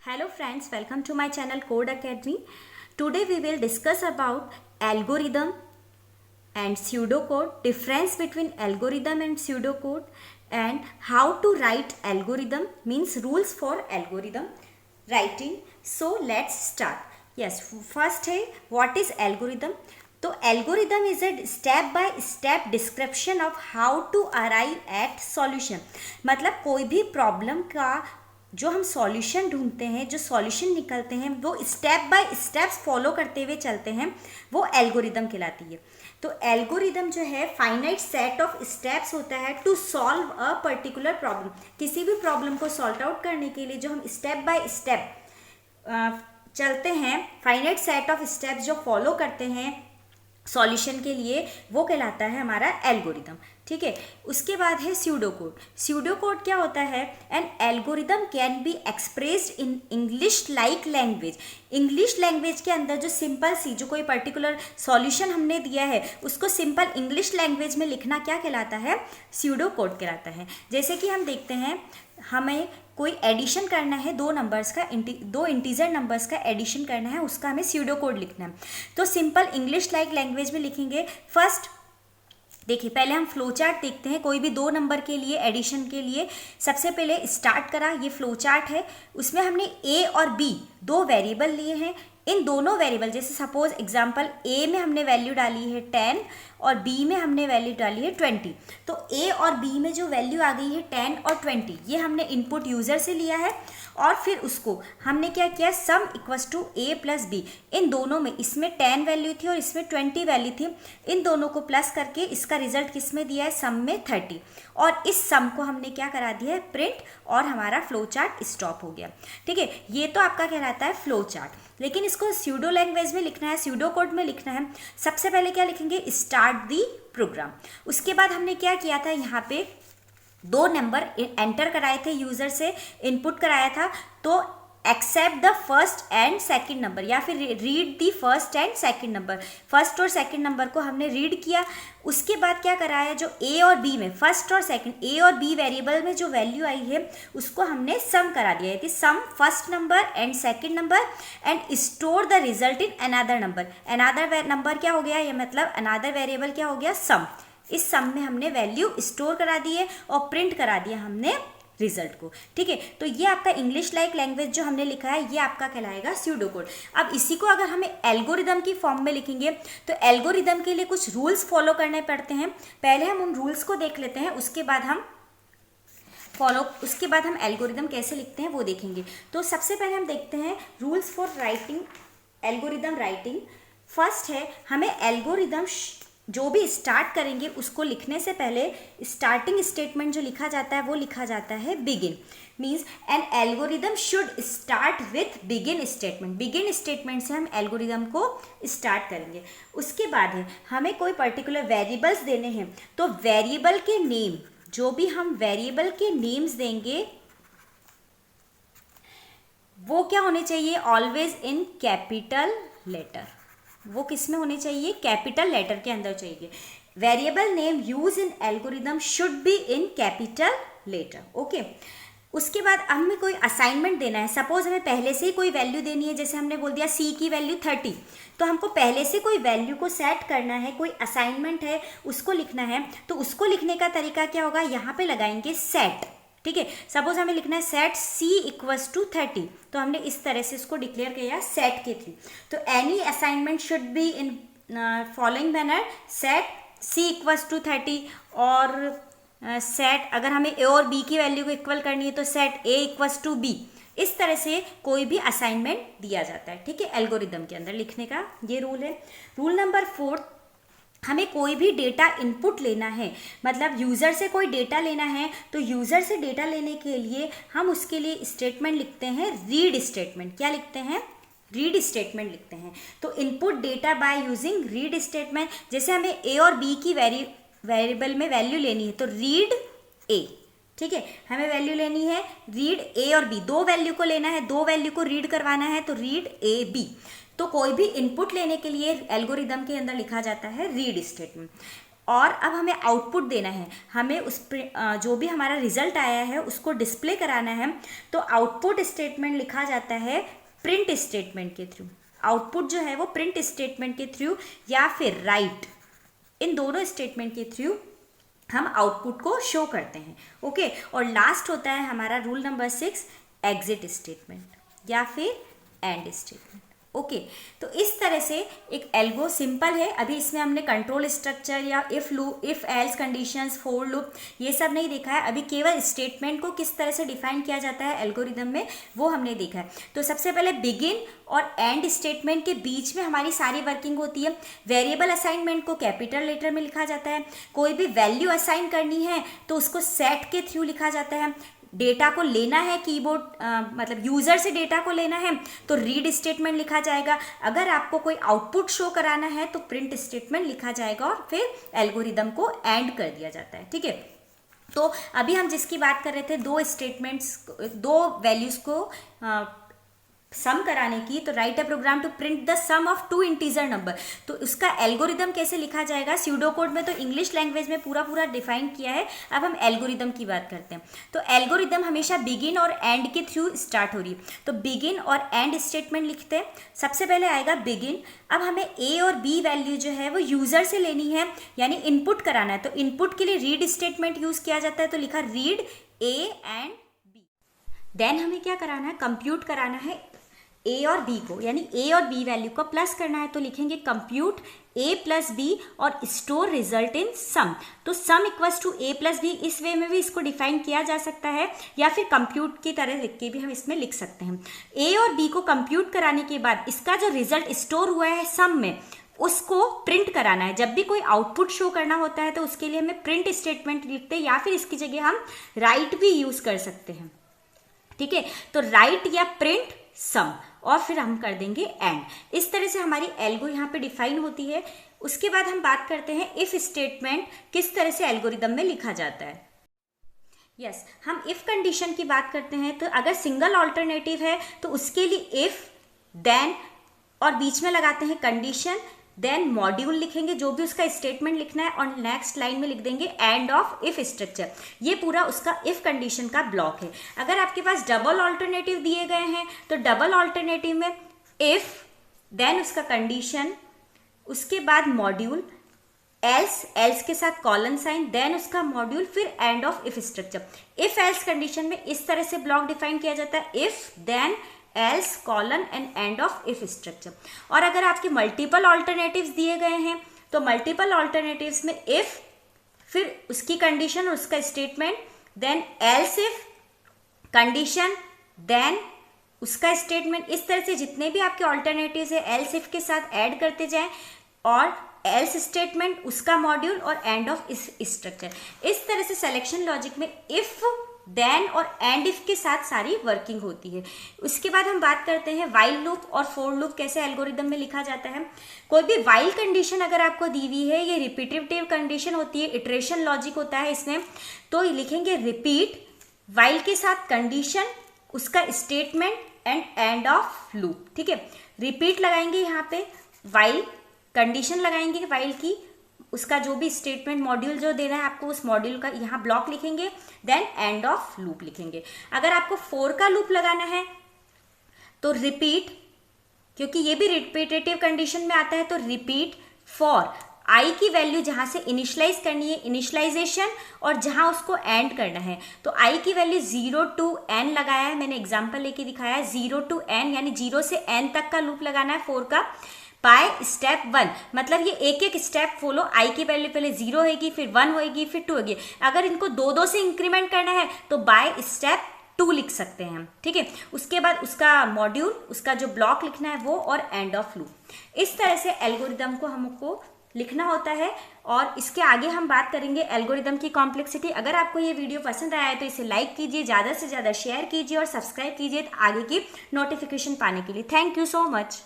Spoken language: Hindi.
Hello friends, welcome to my channel Code Academy. Today we will discuss about algorithm and pseudocode, difference between algorithm and pseudocode, and how to write algorithm, means rules for algorithm writing. So let's start. Yes, first है what is algorithm. तो algorithm is a step by step description of how to arrive at solution. मतलब कोई भी प्रॉब्लम का जो हम सॉल्यूशन ढूंढते हैं, जो सॉल्यूशन निकलते हैं, वो स्टेप बाय स्टेप्स फॉलो करते हुए चलते हैं, वो एल्गोरिदम कहलाती है. तो एल्गोरिदम जो है फाइनाइट सेट ऑफ स्टेप्स होता है to solve a particular problem. किसी भी प्रॉब्लम को सॉल्व आउट करने के लिए जो हम स्टेप बाय स्टेप चलते हैं, फाइनाइट सेट ऑफ स्टेप्स जो फॉलो करते हैं सॉल्यूशन के लिए, वो कहलाता है हमारा एल्गोरिदम. ठीक है. उसके बाद है स्यूडोकोड. स्यूडोकोड क्या होता है? N algorithm can be expressed in English like language. English language के अंदर जो सिंपल सी जो कोई पर्टिकुलर सॉल्यूशन हमने दिया है उसको सिंपल इंग्लिश लैंग्वेज में लिखना क्या कहलाता है? स्यूडोकोड कहलाता है. जैसे कि हम देखते हैं, हमें कोई एडिशन करना है, दो नंबर्स का, दो इंटीजर नंबर्स का एडिशन करना है, उसका हमें स्यूडोकोड लिखना है. तो सिंपल इंग्लिश लाइक लैंग्वेज में लिखेंगे. फर्स्ट देखिए, पहले हम फ्लो चार्ट देखते हैं. कोई भी दो नंबर के लिए एडिशन के लिए सबसे पहले स्टार्ट करा, ये फ्लो चार्ट है. उसमें हमने ए और बी दो वेरिएबल लिए हैं. इन दोनों वेरिएबल, जैसे सपोज एग्जांपल ए में हमने वैल्यू डाली है 10 और बी में हमने वैल्यू डाली है 20. तो ए और बी में जो वैल्यू आ गई है 10 और 20, ये हमने इनपुट यूज़र से लिया है. और फिर उसको हमने क्या किया, sum equals to A plus B. इन दोनों में, इसमें 10 वैल्यू थी और इसमें 20 वैल्यू थी, इन दोनों को प्लस करके इसका रिजल्ट किस में दिया है? सम में 30. और इस सम को हमने क्या करा दिया है? प्रिंट. और हमारा फ्लो चार्ट स्टॉप हो गया. ठीक है. ये तो आपका कहलाता है फ्लो चार्ट. लेकिन इसको स्यूडो लैंग्वेज में लिखना है, स्यूडो कोड में लिखना है. सबसे पहले क्या लिखेंगे? Start the program. उसके बाद हमने क्या किया था, यहाँ पे दो नंबर एंटर कराए थे, यूजर से इनपुट कराया था. तो accept the first and second number, या फिर read the first and second number. फर्स्ट और सेकंड नंबर को हमने रीड किया. उसके बाद क्या कराया, जो ए और बी में, फर्स्ट और सेकंड, ए और बी वेरिएबल में जो वैल्यू आई है उसको हमने सम करा दिया है कि sum first number and second number and store the result in another number. Another number क्या हो गया? ये मतलब अनदर वेरिएबल क्या हो गया? सम. इस सम में हमने वैल्यू स्टोर करा दी है और प्रिंट करा दिया हमने रिजल्ट को. ठीक है. तो ये आपका इंग्लिश लाइक लैंग्वेज जो हमने लिखा है, ये आपका कहलाएगा स्यूडोकोड. अब इसी को अगर हमें एल्गोरिदम की फॉर्म में लिखेंगे तो एल्गोरिदम के लिए कुछ रूल्स फॉलो करने पड़ते हैं. पहले हम उन रूल्स को देख लेते हैं, उसके बाद हम एल्गोरिदम कैसे लिखते हैं वो देखेंगे. तो सबसे पहले हम देखते हैं rules for writing algorithm writing. First है, हमें एल्गोरिदम जो भी स्टार्ट करेंगे उसको लिखने से पहले स्टार्टिंग स्टेटमेंट जो लिखा जाता है वो लिखा जाता है begin. Means N algorithm should start with begin statement. Begin statement से हम एल्गोरिदम को स्टार्ट करेंगे. उसके बाद है, हमें कोई पर्टिकुलर वेरिएबल्स देने हैं, तो वेरिएबल के नेम, जो भी हम वेरिएबल के नेम्स देंगे वो क्या होने चाहिए? Always in capital letter. वो किस में होने चाहिए? कैपिटल लेटर के अंदर चाहिए. Variable name use in algorithm should be in capital letter. Okay. उसके बाद हमें कोई असाइनमेंट देना है. सपोज हमें पहले से ही कोई वैल्यू देनी है, जैसे हमने बोल दिया सी की वैल्यू 30, तो हमको पहले से कोई वैल्यू को सेट करना है, कोई असाइनमेंट है उसको लिखना है. तो उसको लिखने का तरीका क्या होगा? यहाँ पे लगाएंगे सेट. ठीक है. सपोज हमें लिखना है सेट सी इक्वल्स टू 30, तो हमने इस तरह से इसको डिक्लेयर किया सेट के थ्रू. तो any assignment should be in following manner, set C equals to 30 और सेट, अगर हमें ए और बी की वैल्यू को इक्वल करनी है तो set A equals to B. इस तरह से कोई भी असाइनमेंट दिया जाता है. ठीक है. एल्गोरिदम के अंदर लिखने का ये रूल है. रूल नंबर 4, हमें कोई भी डेटा इनपुट लेना है, मतलब यूज़र से कोई डेटा लेना है, तो यूज़र से डेटा लेने के लिए हम उसके लिए स्टेटमेंट लिखते हैं, रीड स्टेटमेंट. क्या लिखते हैं? रीड स्टेटमेंट लिखते हैं. तो input data by using read statement. जैसे हमें ए और बी की वेरिएबल में वैल्यू लेनी है, तो रीड ए. ठीक है. हमें वैल्यू लेनी है रीड ए और बी, दो वैल्यू को लेना है, दो वैल्यू को रीड करवाना है, तो रीड ए बी. तो कोई भी इनपुट लेने के लिए एल्गोरिदम के अंदर लिखा जाता है रीड स्टेटमेंट. और अब हमें आउटपुट देना है, हमें उस जो भी हमारा रिजल्ट आया है उसको डिस्प्ले कराना है। तो आउटपुट स्टेटमेंट लिखा जाता है प्रिंट स्टेटमेंट के थ्रू। आउटपुट जो है वो प्रिंट स्टेटमेंट के थ्रू या फिर राइट, इन दोनों स्टेटमेंट के थ्रू हम आउटपुट को शो करते हैं। ओके, और लास्ट होता है हमारा रूल नंबर 6 एग्जिट स्टेटमेंट या फिर एंड स्टेटमेंट। ओके, तो इस तरह से एक एल्गो सिंपल है। अभी इसमें हमने कंट्रोल स्ट्रक्चर या if loop, if else conditions, for loop, ये सब नहीं देखा है। अभी केवल स्टेटमेंट को किस तरह से डिफाइन किया जाता है एल्गोरिदम में, वो हमने देखा है। तो सबसे पहले बिगिन और एंड स्टेटमेंट के बीच में हमारी सारी वर्किंग होती है। वेरिएबल असाइनमेंट को कैपिटल लेटर में लिखा जाता है। कोई भी वैल्यू असाइन करनी है तो उसको सेट के थ्रू लिखा जाता है। डेटा को लेना है कीबोर्ड मतलब यूजर से डेटा को लेना है तो रीड स्टेटमेंट लिखा जाएगा। अगर आपको कोई आउटपुट शो कराना है तो प्रिंट स्टेटमेंट लिखा जाएगा और फिर एल्गोरिदम को एंड कर दिया जाता है। ठीक है, तो अभी हम जिसकी बात कर रहे थे, दो स्टेटमेंट्स, दो वैल्यूज को सम कराने की, तो write a program to print the sum of two integer number. तो उसका एल्गोरिदम कैसे लिखा जाएगा, स्यूडो कोड में तो इंग्लिश लैंग्वेज में पूरा डिफाइन किया है। अब हम एल्गोरिदम की बात करते हैं। तो एल्गोरिदम हमेशा बिगिन और एंड के थ्रू स्टार्ट हो रही है। तो बिगिन और एंड स्टेटमेंट लिखते हैं। सबसे पहले आएगा बिगिन। अब हमें ए और बी वैल्यू जो है वो यूजर से लेनी है, यानी इनपुट कराना है। तो इनपुट के लिए रीड स्टेटमेंट यूज किया जाता है, तो लिखा read A and B. Then हमें क्या कराना है, कंप्यूट कराना है ए और बी को, यानी ए और बी वैल्यू को प्लस करना है। तो लिखेंगे कंप्यूट ए प्लस बी और स्टोर रिजल्ट इन सम। तो sum equals to A plus B, इस वे में भी इसको डिफाइन किया जा सकता है, या फिर कंप्यूट की तरह लिख के भी हम इसमें लिख सकते हैं। ए और बी को कंप्यूट कराने के बाद इसका जो रिजल्ट स्टोर हुआ है सम में, उसको प्रिंट कराना है। जब भी कोई आउटपुट शो करना होता है तो उसके लिए हमें प्रिंट स्टेटमेंट लिखते हैं, या फिर इसकी जगह हम राइट भी यूज कर सकते हैं। ठीक है, तो राइट या प्रिंट सम, और फिर हम कर देंगे एंड। इस तरह से हमारी एल्गो यहाँ पे डिफाइन होती है। उसके बाद हम बात करते हैं इफ स्टेटमेंट किस तरह से एल्गोरिदम में लिखा जाता है। यस, हम इफ कंडीशन की बात करते हैं। तो अगर सिंगल ऑल्टरनेटिव है तो उसके लिए इफ, देन और बीच में लगाते हैं कंडीशन, देन मॉड्यूल लिखेंगे जो भी उसका स्टेटमेंट लिखना है, और नेक्स्ट लाइन में लिख देंगे एंड ऑफ इफ स्ट्रक्चर। ये पूरा उसका इफ कंडीशन का ब्लॉक है। अगर आपके पास डबल ऑल्टरनेटिव दिए गए हैं तो डबल ऑल्टरनेटिव में इफ, देन उसका कंडीशन, उसके बाद मॉड्यूल, एल्स, एल्स के साथ कॉलन साइन, देन उसका मॉड्यूल, फिर end of if structure. If else condition में इस तरह से ब्लॉक डिफाइन किया जाता है, if, then, else, colon end end of if structure. और अगर आपके मल्टीपल ऑल्टरनेटिव्स दिए गए हैं तो मल्टीपल ऑल्टरनेटिव्स में इफ, फिर उसकी कंडीशन और उसका statement, then else if, condition, then उसका स्टेटमेंट। इस तरह से जितने भी आपके ऑल्टरनेटिव्स है एल्स इफ के साथ ऐड करते जाएं, और एल्स स्टेटमेंट, उसका मॉड्यूल और एंड ऑफ इस स्ट्रक्चर। इस तरह से सिलेक्शन लॉजिक में इफ, देन और एंड इफ के साथ सारी वर्किंग होती है। उसके बाद हम बात करते हैं वाइल लूप और फॉर लूप कैसे एल्गोरिदम में लिखा जाता है। कोई भी वाइल कंडीशन अगर आपको दी हुई है, ये रिपीटिटिव कंडीशन होती है, इटरेशन लॉजिक होता है इसमें, तो लिखेंगे रिपीट, वाइल के साथ कंडीशन, उसका statement and end of loop. ठीक है, रिपीट लगाएंगे यहाँ पे, वाइल कंडीशन लगाएंगे वाइल की, उसका जो भी स्टेटमेंट मॉड्यूल जो देना है आपको, उस मॉड्यूल का यहाँ ब्लॉक लिखेंगे, देन एंड ऑफ लूप लिखेंगे। अगर आपको फॉर का लूप लगाना है तो रिपीट, क्योंकि ये भी रिपीटेटिव कंडीशन में आता है, तो रिपीट फॉर आई की वैल्यू जहां से इनिशियलाइज करनी है, इनिशियलाइजेशन, और जहां उसको एंड करना है। तो आई की वैल्यू 0 to n लगाया है, मैंने एग्जांपल लेके दिखाया है। 0 to n यानी 0 से n तक का लूप लगाना है फॉर का, बाय स्टेप 1, मतलब ये एक एक स्टेप फॉलो। आई की वैल्यू पहले 0 होगी, फिर 1 होगी, फिर 2 होगी। अगर इनको दो से इंक्रीमेंट करना है तो बाय स्टेप 2 लिख सकते हैं हम। ठीक है, उसके बाद उसका मॉड्यूल, उसका जो ब्लॉक लिखना है वो, और एंड ऑफ लूप। इस तरह से एल्गोरिदम को हमको लिखना होता है। और इसके आगे हम बात करेंगे एल्गोरिदम की कॉम्प्लेक्सिटी। अगर आपको ये वीडियो पसंद आया है तो इसे लाइक कीजिए, ज़्यादा से ज़्यादा शेयर कीजिए और सब्सक्राइब कीजिए आगे की नोटिफिकेशन पाने के लिए। Thank you so much.